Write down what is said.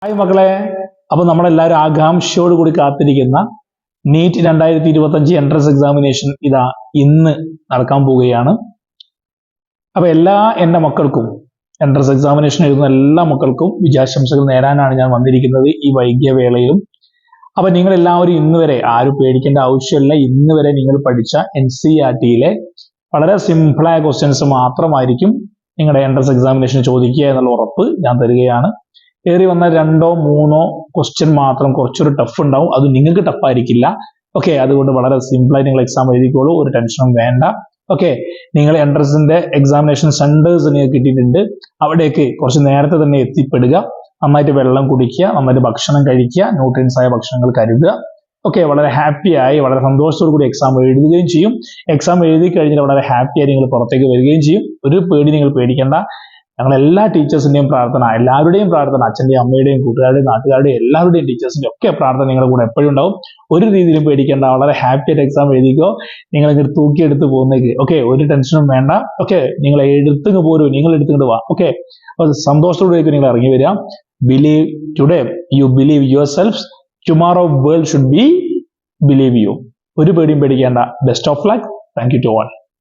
Hi മക്കളെ, അപ്പൊ നമ്മളെല്ലാവരും ആകാംക്ഷയോട് കൂടി കാത്തിരിക്കുന്ന നീറ്റ് 2025 എൻട്രൻസ് എക്സാമിനേഷൻ ഇതാ ഇന്ന് നടക്കാൻ പോവുകയാണ്. അപ്പൊ എൻ്റെ മക്കൾക്കും എൻട്രൻസ് എക്സാമിനേഷൻ എഴുതുന്ന എല്ലാ മക്കൾക്കും വിജയാശംസകൾ നേരാനാണ് ഞാൻ വന്നിരിക്കുന്നത് ഈ വൈകിയ വേളയിലും. അപ്പൊ നിങ്ങൾ എല്ലാവരും ഇന്ന് വരെ ആരും പേടിക്കേണ്ട ആവശ്യമില്ല. ഇന്ന് വരെ നിങ്ങൾ പഠിച്ച NCERTയിലെ വളരെ സിമ്പിളായ ക്വസ്റ്റ്യൻസ് മാത്രമായിരിക്കും നിങ്ങളുടെ എൻട്രൻസ് എക്സാമിനേഷൻ ചോദിക്കുക എന്നുള്ള ഉറപ്പ് ഞാൻ തരികയാണ്. കയറി വന്ന 2-3 ക്വസ്റ്റ്യൻ മാത്രം കുറച്ചൊരു ടഫ് ഉണ്ടാവും, അത് നിങ്ങൾക്ക് ടഫ് ആയിരിക്കില്ല. ഓക്കെ, അതുകൊണ്ട് വളരെ സിമ്പിളായി നിങ്ങൾ എക്സാം എഴുതിക്കോളൂ, ഒരു ടെൻഷനും വേണ്ട. ഓക്കെ, നിങ്ങൾ എൻട്രൻസിന്റെ എക്സാമിനേഷൻ സെന്റേഴ്സ് നിങ്ങൾക്ക് കിട്ടിയിട്ടുണ്ട്, അവിടേക്ക് കുറച്ച് നേരത്തെ തന്നെ എത്തിപ്പെടുക. നന്നായിട്ട് വെള്ളം കുടിക്കുക, നന്നായിട്ട് ഭക്ഷണം കഴിക്കുക, ന്യൂട്രിയൻസ് ആയ ഭക്ഷണങ്ങൾ കരുതുക. ഓക്കെ, വളരെ ഹാപ്പിയായി വളരെ സന്തോഷത്തോടു കൂടി എക്സാം എഴുതുകയും ചെയ്യും. എക്സാം എഴുതി കഴിഞ്ഞാൽ വളരെ ഹാപ്പിയായി നിങ്ങൾ പുറത്തേക്ക് വരികയും ചെയ്യും. ഒരു പേടി നിങ്ങൾ പേടിക്കേണ്ട. ഞങ്ങൾ എല്ലാ ടീച്ചേഴ്സിന്റെയും പ്രാർത്ഥന, എല്ലാവരുടെയും പ്രാർത്ഥന, അച്ഛന്റെയും അമ്മയുടെയും കൂട്ടുകാരുടെയും നാട്ടുകാരുടെയും എല്ലാവരുടെയും ടീച്ചേഴ്സിന്റെയും ഒക്കെ പ്രാർത്ഥന നിങ്ങളുടെ കൂടെ എപ്പോഴും ഉണ്ടാവും. ഒരു രീതിയിലും പേടിക്കേണ്ട, വളരെ ഹാപ്പി ആയിട്ട് എക്സാം എഴുതിക്കോ. നിങ്ങൾ ഇങ്ങനെ തൂക്കിയെടുത്ത് പോകുന്നേക്ക്. ഓക്കെ, ഒരു ടെൻഷനും വേണ്ട. ഓക്കെ, നിങ്ങൾ എടുത്തുങ്ങ് പോരൂ, നിങ്ങൾ എടുത്തുകൊണ്ട് വാ. ഓക്കെ, അപ്പോൾ സന്തോഷത്തോടെയൊക്കെ നിങ്ങൾ ഇറങ്ങി വരിക. Believe today you believe yourself, tomorrow world should be believe you. ഒരു പേടിയും പേടിക്കേണ്ട. Best of luck. Thank you to all.